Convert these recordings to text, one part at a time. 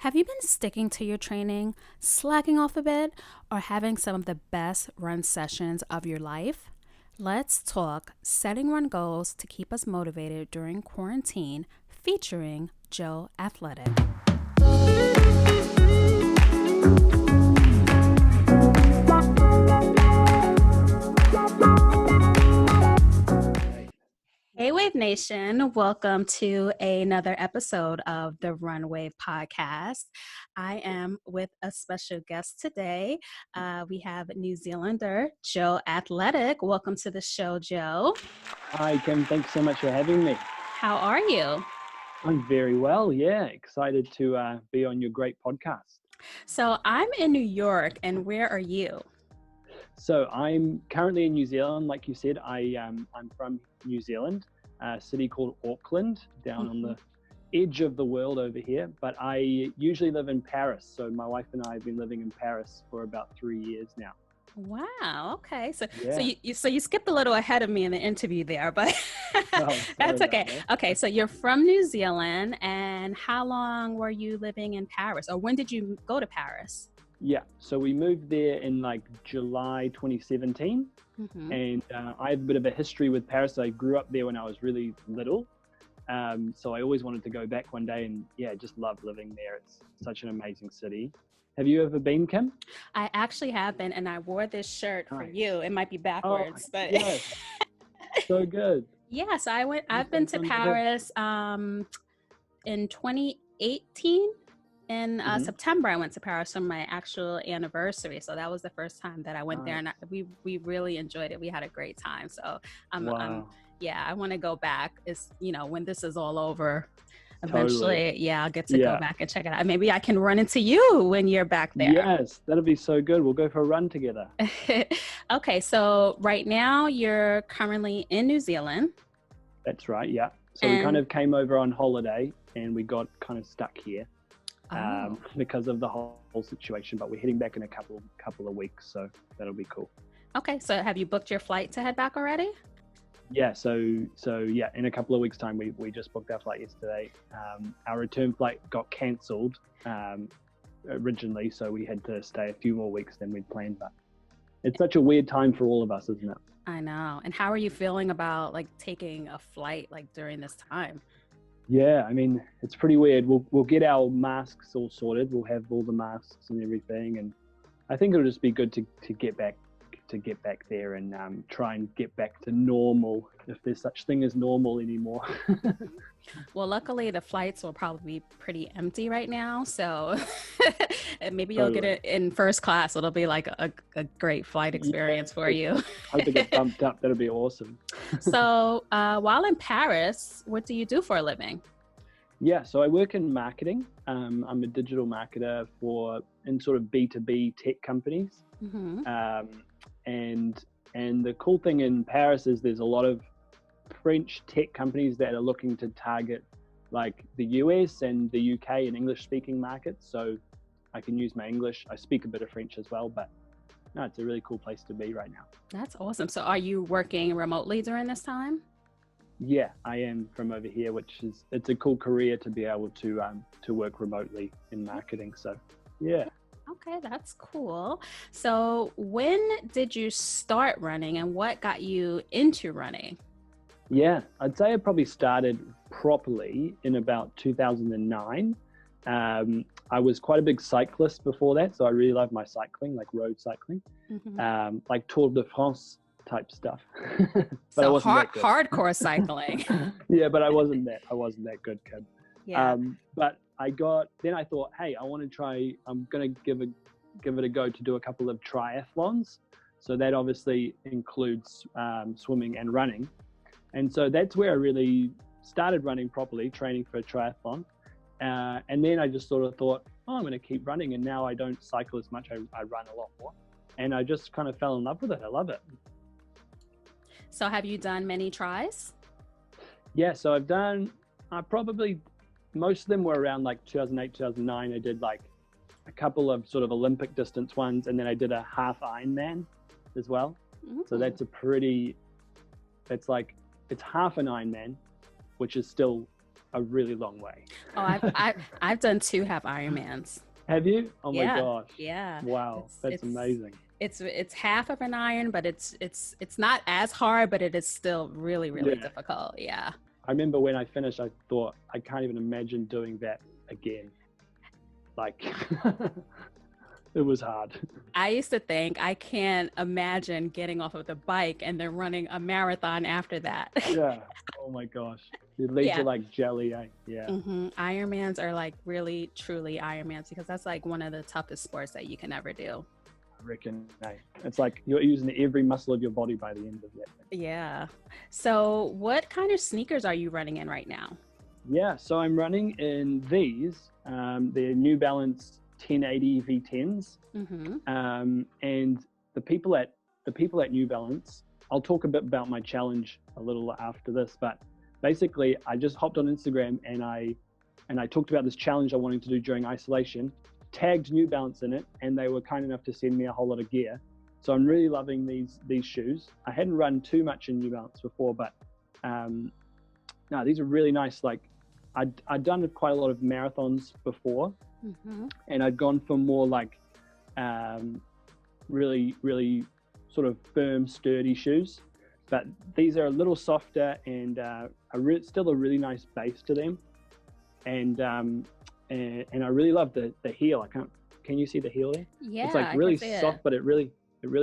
Have you been sticking to your training, slacking off a bit, or having some of the best run sessions of your life? Let's talk setting run goals to keep us motivated during quarantine, featuring Joe Athletic. Hey Wave Nation, welcome to another episode of the Run Wave podcast. I am with a special guest today. We have New Zealander Joe Athletic. Welcome to the show, Joe. Hi, Kim. Thanks so much for having me. How are you? I'm very well. Yeah, excited to be on your great podcast. So I'm in New York, and where are you? So I'm currently in New Zealand. Like you said, I'm from New Zealand, a city called Auckland, down on the edge of the world over here. But I usually live in Paris. So my wife and I have been living in Paris for about 3 years now. Wow. Okay. So Yeah. you skipped a little ahead of me in the interview there, but Oh, that's okay. that. Okay. So you're from New Zealand, and how long were you living in Paris, or when did you go to Paris? Yeah. So we moved there in like July 2017. And I have a bit of a history with Paris. I grew up there when I was really little. So I always wanted to go back one day, and yeah, just love living there. It's such an amazing city. Have you ever been, Kim? I actually have been, and I wore this shirt for you. It might be backwards, but yes. So good. Yes, I've been to Paris in 2018. In September, I went to Paris for my actual anniversary. So that was the first time that I went there, and we really enjoyed it. We had a great time. So I want to go back. It's, when this is all over, eventually, totally. I'll get to go back and check it out. Maybe I can run into you when you're back there. Yes, that'll be so good. We'll go for a run together. Okay, so right now you're currently in New Zealand. That's right, yeah. So we kind of came over on holiday, and we got kind of stuck here. Because of the whole situation, but we're heading back in a couple of weeks, so that'll be cool. Okay, so have you booked your flight to head back already? Yeah, so yeah, in a couple of weeks' time, we just booked our flight yesterday. Our return flight got cancelled originally, so we had to stay a few more weeks than we'd planned. But it's such a weird time for all of us, isn't it? I know. And how are you feeling about taking a flight during this time? Yeah, I mean, it's pretty weird. We'll get our masks all sorted. We'll have all the masks and everything, and I think it'll just be good to get back there and try and get back to normal, if there's such thing as normal anymore. Well, luckily the flights will probably be pretty empty right now, so maybe you'll get it in first class. It'll be like a great flight experience for you. I hope it gets bumped up. That'll be awesome. So while in Paris, what do you do for a living? Yeah, so I work in marketing. I'm a digital marketer in sort of B2B tech companies. And the cool thing in Paris is there's a lot of French tech companies that are looking to target like the US and the UK and English speaking markets. So I can use my English. I speak a bit of French as well, but no, it's a really cool place to be right now. That's awesome. So are you working remotely during this time? Yeah, I am from over here, it's a cool career to be able to work remotely in marketing. So yeah. Okay, that's cool. So when did you start running, and what got you into running? Yeah, I'd say I probably started properly in about 2009. I was quite a big cyclist before that, so I really loved my cycling, like road cycling, like Tour de France type stuff. But so hardcore cycling. Yeah, but I wasn't that good, kid. Yeah. But I thought, hey, I'm gonna give it a go to do a couple of triathlons. So that obviously includes swimming and running. And so that's where I really started running properly, training for a triathlon. And then I just sort of thought, I'm going to keep running. And now I don't cycle as much. I run a lot more. And I just kind of fell in love with it. I love it. So have you done many tries? Yeah, so I've done, most of them were around like 2008, 2009. I did like a couple of sort of Olympic distance ones. And then I did a half Ironman as well. So that's it's half an Ironman, which is still a really long way. Oh, I've done 2 half Ironmans. Have you? Oh my Yeah, gosh. yeah. Wow, that's amazing. It's half of an iron, but it's not as hard, but it is still really, really difficult. Yeah. I remember when I finished, I thought, I can't even imagine doing that again. Like, it was hard. I used to think, I can't imagine getting off of the bike and then running a marathon after that. Yeah. Oh my gosh. Your legs are like jelly, eh? Yeah. Ironmans are like really, truly Ironmans, because that's like one of the toughest sports that you can ever do. I reckon, eh? It's like you're using every muscle of your body by the end of that. Yeah. So what kind of sneakers are you running in right now? Yeah, so I'm running in these. They're New Balance 1080 V10s. And the people at New Balance, I'll talk a bit about my challenge a little after this, but basically I just hopped on Instagram and I talked about this challenge I wanted to do during isolation, tagged New Balance in it, and they were kind enough to send me a whole lot of gear. So I'm really loving these shoes. I hadn't run too much in New Balance before, but no, these are really nice. Like I'd done quite a lot of marathons before, and I'd gone for more like really, really sort of firm, sturdy shoes. But these are a little softer and still a really nice base to them. And I really love the heel. Can you see the heel there? Yeah, it's like really soft, but it really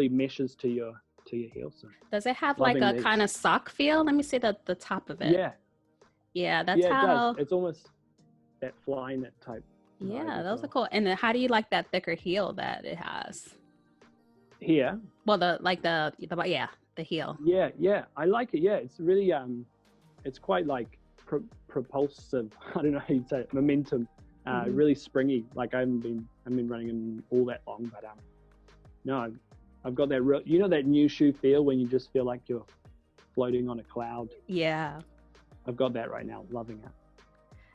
meshes to your heel. So does it have like a kind of sock feel? Let me see the top of it. Yeah, that's how. It does. It's almost that Flyknit type. Yeah, those are cool. And then how do you like that thicker heel that it has? Here. Well, the heel. Yeah, I like it. Yeah, it's really it's quite like propulsive. I don't know how you'd say it. Momentum. Really springy. Like I've been running in all that long, but no, I've got that real. You know that new shoe feel when you just feel like you're floating on a cloud. Yeah. I've got that right now. Loving it.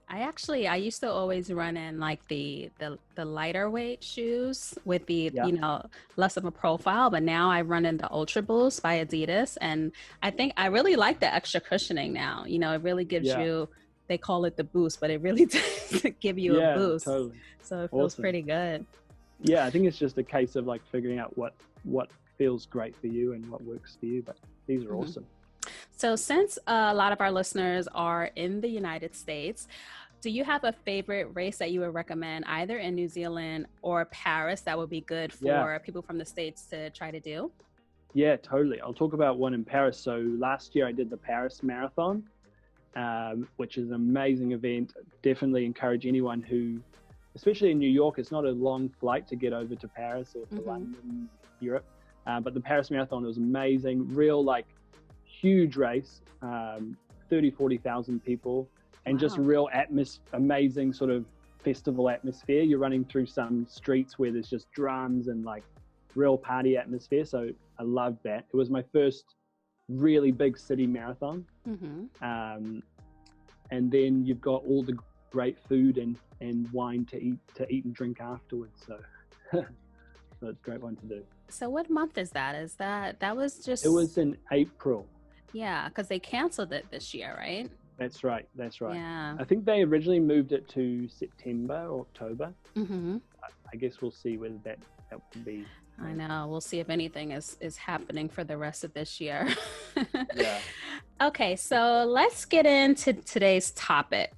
I used to always run in like the lighter weight shoes with the less of a profile, but now I run in the Ultra Boost by Adidas, and I think I really like the extra cushioning now. You know, it really gives you, they call it the boost, but it really does give you a boost. Totally. So it feels pretty good. Yeah, I think it's just a case of like figuring out what feels great for you and what works for you, but these are awesome. So since a lot of our listeners are in the United States, do you have a favorite race that you would recommend either in New Zealand or Paris that would be good for people from the States to try to do? Yeah, totally. I'll talk about one in Paris. So last year I did the Paris Marathon, which is an amazing event. Definitely encourage anyone who, especially in New York, it's not a long flight to get over to Paris or to London, Europe. But the Paris Marathon was amazing. Real like huge race, 40,000 people, and just real amazing sort of festival atmosphere. You're running through some streets where there's just drums and like real party atmosphere. So I loved that. It was my first really big city marathon. And then you've got all the great food and wine to eat and drink afterwards. So so it's a great one to do. So what month is that? That was just... It was in April. Yeah, because they canceled it this year, right? That's right. Yeah. I think they originally moved it to September or October. I guess we'll see whether that will be. I know. We'll see if anything is happening for the rest of this year. Yeah. Okay, so let's get into today's topic.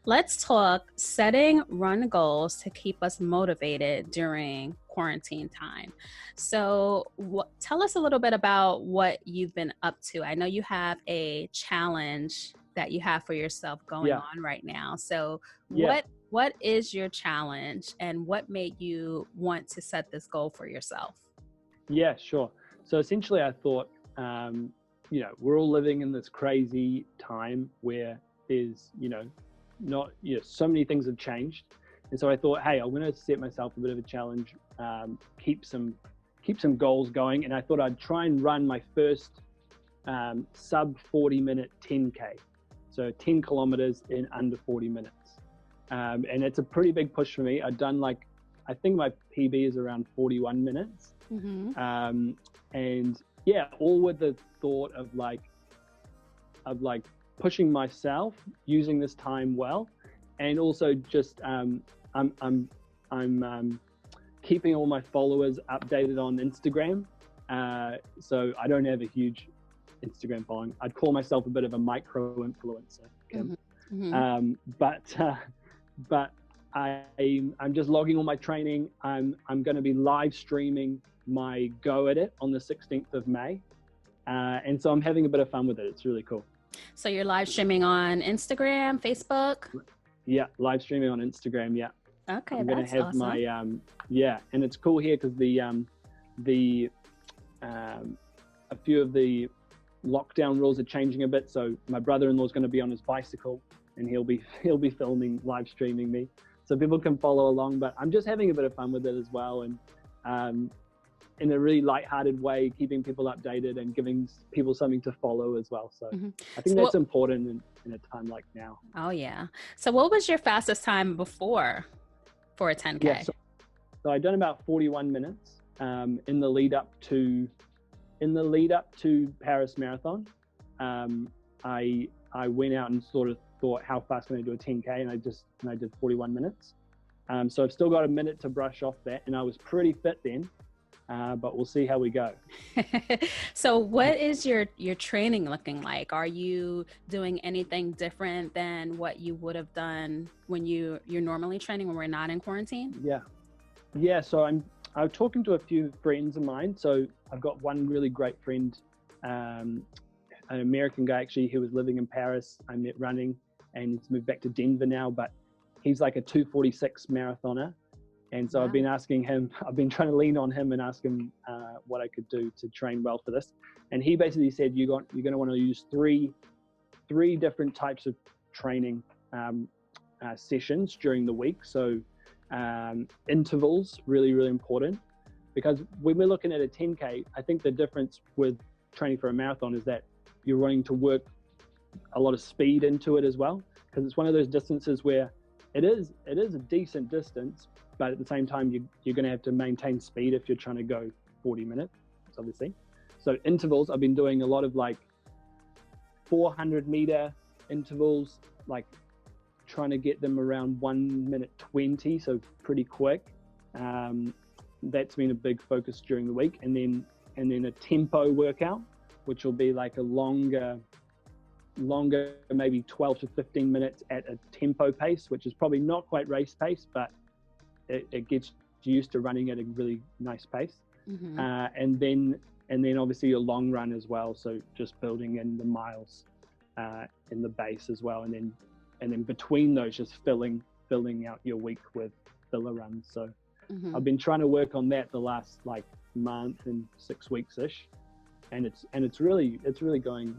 Let's talk setting run goals to keep us motivated during quarantine time. So tell us a little bit about what you've been up to. I know you have a challenge that you have for yourself going on right now. So what is your challenge and what made you want to set this goal for yourself? Yeah, sure. So essentially I thought, we're all living in this crazy time where there's, so many things have changed. And so I thought, hey, I'm going to set myself a bit of a challenge, keep some goals going. And I thought I'd try and run my first sub 40-minute 10K. So 10 kilometers in under 40 minutes. And it's a pretty big push for me. I've done I think my PB is around 41 minutes. And yeah, all with the thought of pushing myself, using this time well, and also just I'm keeping all my followers updated on Instagram. So I don't have a huge Instagram following. I'd call myself a bit of a micro influencer, Kim. But I'm just logging all my training. I'm going to be live streaming my Go at It on the 16th of May. And so I'm having a bit of fun with it. It's really cool. So you're live streaming on Instagram, Facebook? Yeah, live streaming on Instagram. Yeah. Okay, I'm going to have awesome. My and it's cool here because a few of the lockdown rules are changing a bit. So my brother-in-law is going to be on his bicycle, and he'll be filming, live streaming me, so people can follow along. But I'm just having a bit of fun with it as well, and in a really lighthearted way, keeping people updated and giving people something to follow as well. So I think that's important in a time like now. Oh yeah. So what was your fastest time before for a 10K? Yeah, so I'd done about 41 minutes in the lead up to Paris Marathon. I went out and sort of thought, how fast can I do a 10K? And I did 41 minutes. So I've still got a minute to brush off that, and I was pretty fit then. But we'll see how we go. So what is your training looking like? Are you doing anything different than what you would have done when you're normally training when we're not in quarantine? Yeah. So I'm talking to a few friends of mine. So I've got one really great friend, an American guy actually, who was living in Paris. I met running, and he's moved back to Denver now, but he's like a 2:46 marathoner. And so wow. I've been trying to lean on him and ask him what I could do to train well for this. And he basically said, you're going to want to use three different types of training sessions during the week. So intervals, really, really important, because when we're looking at a 10K, I think the difference with training for a marathon is that you're wanting to work a lot of speed into it as well, because it's one of those distances where it is a decent distance, but at the same time, you're going to have to maintain speed if you're trying to go 40 minutes, obviously. So intervals, I've been doing a lot of like 400 meter intervals, like trying to get them around 1:20, so pretty quick. That's been a big focus during the week. And then a tempo workout, which will be like a longer, maybe 12 to 15 minutes at a tempo pace, which is probably not quite race pace, but it gets you used to running at a really nice pace. And then obviously your long run as well. So just building in the miles in the base as well. And then between those, just filling out your week with filler runs. So I've been trying to work on that the last like month and 6 weeks ish. And it's really going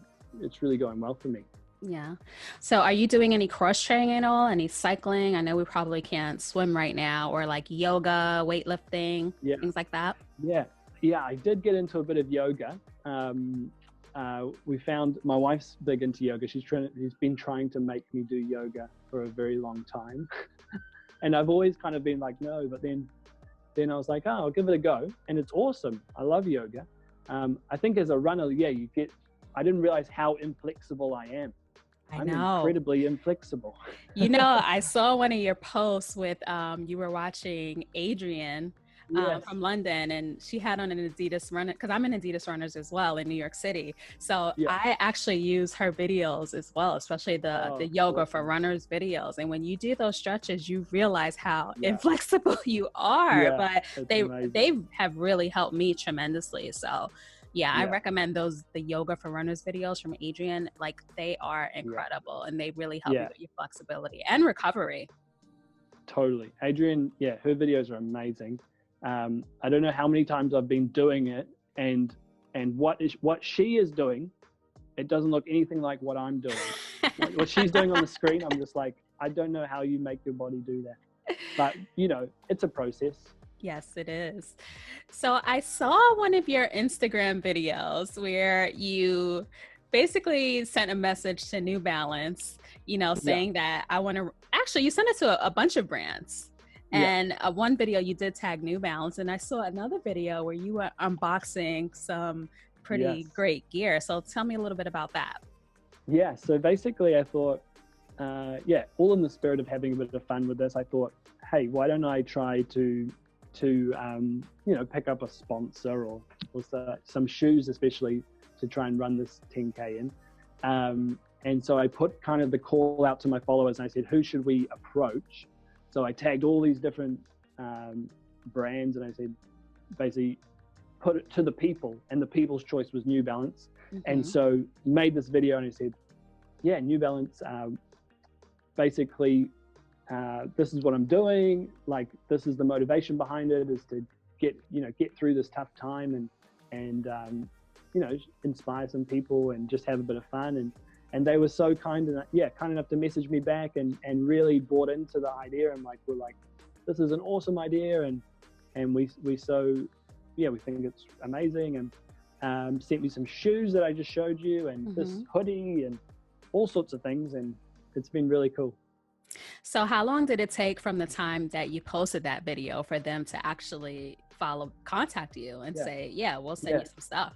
well for me. Yeah. So are you doing any cross training at all? Any cycling? I know we probably can't swim right now, or like yoga, weightlifting, things like that. Yeah. I did get into a bit of yoga. We found my wife's big into yoga. She's been trying to make me do yoga for a very long time. And I've always kind of been like, no, but then I was like, oh, I'll give it a go. And it's awesome. I love yoga. I think as a runner, I didn't realize how inflexible I am. I'm incredibly inflexible. I saw one of your posts with, you were watching Adrian from London, and she had on an Adidas runner, because I'm an Adidas runners as well in New York City. So I actually use her videos as well, especially the yoga for runners videos. And when you do those stretches, you realize how inflexible you are, but they have really helped me tremendously. So I recommend the yoga for runners videos from Adrian. Like, they are incredible, and they really help you with your flexibility and recovery. Totally. Adrian, her videos are amazing. I don't know how many times I've been doing it, and what she is doing, it doesn't look anything like what I'm doing. What she's doing on the screen, I'm just like, I don't know how you make your body do that. But, it's a process. Yes, it is. So I saw one of your Instagram videos where you basically sent a message to New Balance, saying that you sent it to a bunch of brands. And one video you did tag New Balance, and I saw another video where you were unboxing some pretty great gear. So tell me a little bit about that. Yeah, so basically I thought, all in the spirit of having a bit of fun with this, I thought, hey, why don't I try to pick up a sponsor or some shoes, especially to try and run this 10K in. And so I put kind of the call out to my followers and I said, who should we approach? So I tagged all these different brands and I said, basically put it to the people, and the people's choice was New Balance. And so made this video and I said, yeah, New Balance, basically, this is what I'm doing. Like, this is the motivation behind it, is to get through this tough time and inspire some people and just have a bit of fun. And they were so kind enough to message me back and really bought into the idea, and we're like, this is an awesome idea, and we think it's amazing, and sent me some shoes that I just showed you, and this hoodie and all sorts of things, and it's been really cool. So how long did it take from the time that you posted that video for them to actually contact you and say, yeah, we'll send you some stuff?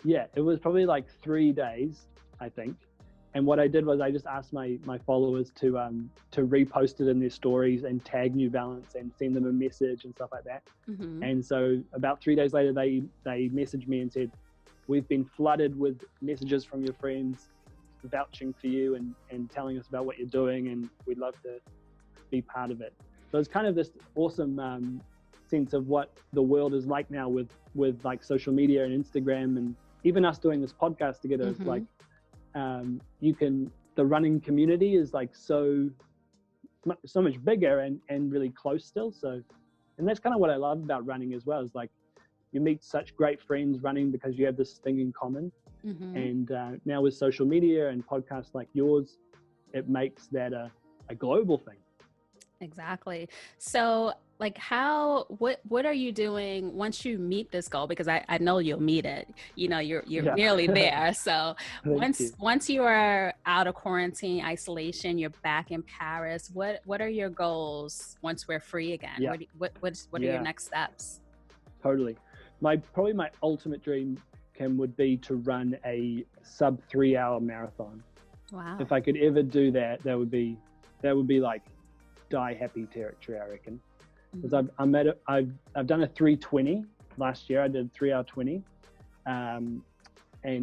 Yeah, it was probably like 3 days, I think. And what I did was I just asked my followers to repost it in their stories and tag New Balance and send them a message and stuff like that. And so about 3 days later, they messaged me and said, we've been flooded with messages from your friends vouching for you and telling us about what you're doing, and we'd love to be part of it. So it's kind of this awesome sense of what the world is like now with like social media and Instagram, and even us doing this podcast together. It's like the running community is like so much bigger and really close still. So, and that's kind of what I love about running as well, is like you meet such great friends running because you have this thing in common. And now with social media and podcasts like yours, it makes that a global thing. Exactly. So like what are you doing once you meet this goal? Because I know you'll meet it. You're nearly there. So once you are out of quarantine, isolation, you're back in Paris, what are your goals once we're free again? What are your next steps? Totally. Probably my ultimate dream, Kim, would be to run a sub 3 hour marathon. Wow. If I could ever do that, that would be like die happy territory, I reckon. Because I've done a 3:20 last year. I did 3 hour 20, and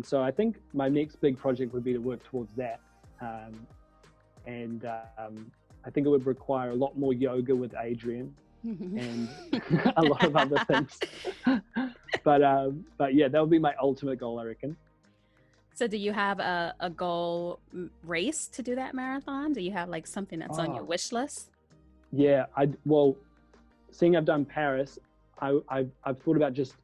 so I think my next big project would be to work towards that. I think it would require a lot more yoga with Adrian and a lot of other things. But yeah, that would be my ultimate goal, I reckon. So do you have a goal race to do that marathon? Do you have like something that's on your wish list? Yeah, seeing I've done Paris, I've thought about just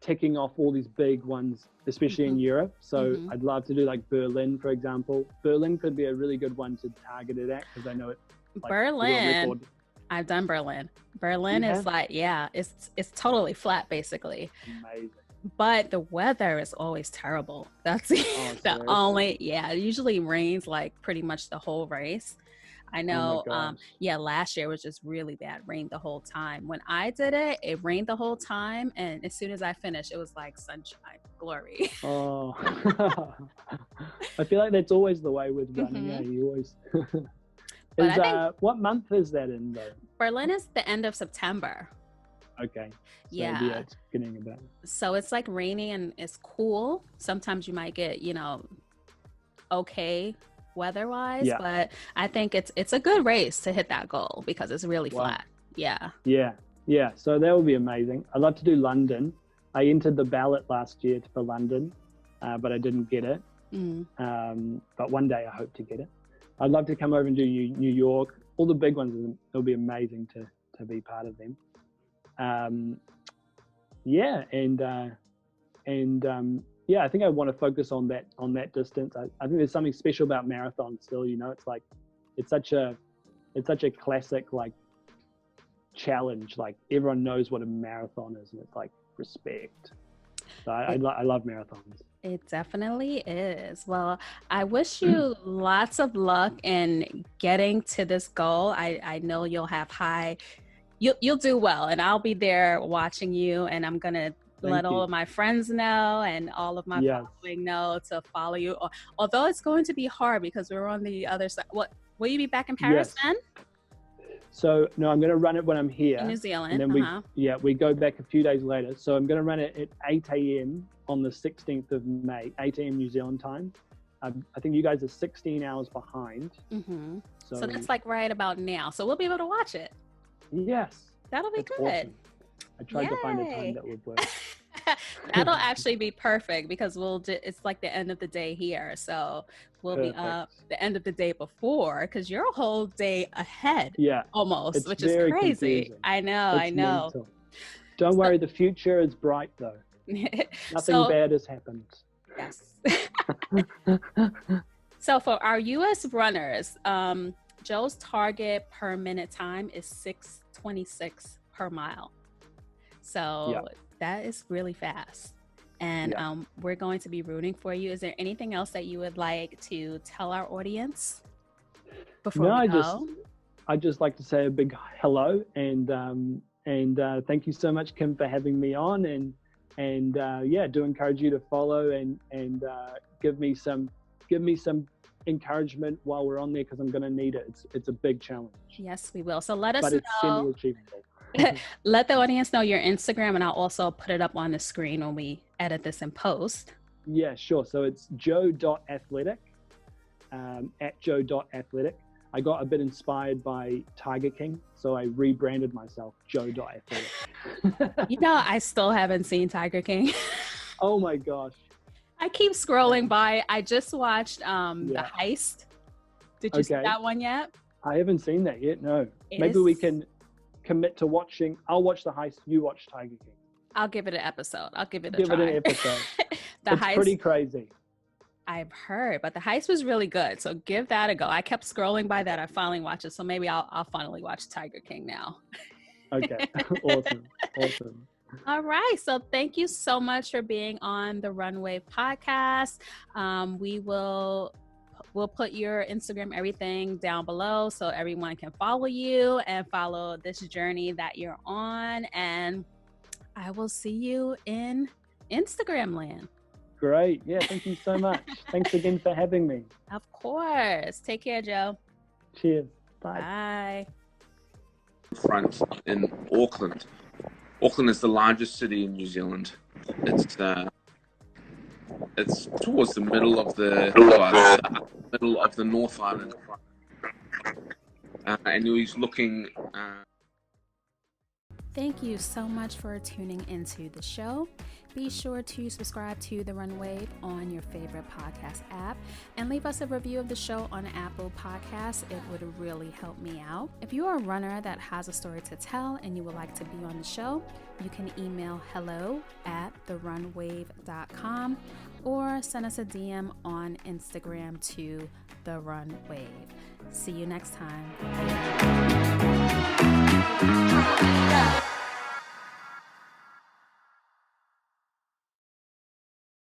ticking off all these big ones, especially in Europe. So I'd love to do like Berlin, for example. Berlin could be a really good one to target it at, because I know it's like Berlin. I've done Berlin. Berlin is like, it's totally flat basically. Amazing. But the weather is always terrible. That's the only, it usually rains like pretty much the whole race. I know, last year was just really bad, rained the whole time. When I did it, it rained the whole time, and as soon as I finished, it was like sunshine, glory. Oh, I feel like that's always the way with running. Yeah, you always. What month is that in though? Berlin is the end of September. Okay. So it's beginning of that. So it's like rainy and it's cool. Sometimes you might get, okay weather-wise, but I think it's a good race to hit that goal because it's really flat. Yeah. So that would be amazing. I'd love to do London. I entered the ballot last year for London, but I didn't get it. But one day I hope to get it. I'd love to come over and do New York, all the big ones. It'll be amazing to be part of them. I think I want to focus on that distance. I think there's something special about marathons still, it's like, it's such a classic, like, challenge. Like, everyone knows what a marathon is, and it's like respect. So I love marathons. It definitely is. Well, I wish you lots of luck in getting to this goal. I know you'll have you'll do well, and I'll be there watching you, and I'm going to let all of my friends know and all of my following know to follow you. Although it's going to be hard because we're on the other side. What, will you be back in Paris then? So no, I'm going to run it when I'm here in New Zealand. And then we go back a few days later. So I'm going to run it at 8 a.m. on the 16th of May, 8 a.m. New Zealand time. I think you guys are 16 hours behind. Mm-hmm. So that's like right about now. So we'll be able to watch it. Yes. That'll be good. Awesome. I tried to find a time that would work. That'll actually be perfect because it's like the end of the day here. So we'll be up the end of the day before because you're a whole day ahead. Yeah. Almost, which is crazy. Confusing. I know. Mental. Don't worry, the future is bright though. Nothing bad has happened. Yes. So for our US runners, Joe's target per minute time is 6:26 per mile. So that is really fast. And we're going to be rooting for you. Is there anything else that you would like to tell our audience before we go? I'd just like to say a big hello and thank you so much, Kim, for having me on and do encourage you to follow and give me some encouragement while we're on there because I'm going to need it. It's a big challenge. Yes, we will. So let us know. But it's semi-achievable. Let the audience know your Instagram, and I'll also put it up on the screen when we edit this and post. Yeah, sure. So it's joe.athletic, at joe.athletic. I got a bit inspired by Tiger King, so I rebranded myself joe.athletic. I still haven't seen Tiger King. Oh my gosh. I keep scrolling by. I just watched The Heist. Did you see that one yet? I haven't seen that yet, no. Maybe we can commit to watching. I'll watch The Heist, you watch Tiger King. I'll give it an episode. I'll give it a try. Give it an episode. It's Heist, pretty crazy. I've heard, but The Heist was really good. So give that a go. I kept scrolling by that. I finally watched it. So maybe I'll finally watch Tiger King now. Okay. Awesome. All right. So thank you so much for being on the Runway podcast. We'll put your Instagram, everything down below so everyone can follow you and follow this journey that you're on. And I will see you in Instagram land. Great. Yeah, thank you so much. Thanks again for having me. Of course. Take care, Joe. Cheers. Bye. Bye. Front in Auckland. Auckland is the largest city in New Zealand. It's towards the middle of the North Island, and he's looking. Thank you so much for tuning into the show. Be sure to subscribe to The Runway on your favorite podcast app and leave us a review of the show on Apple Podcasts. It would really help me out. If you are a runner that has a story to tell and you would like to be on the show, you can email hello@therunwave.com or send us a DM on Instagram to The Runwave. See you next time.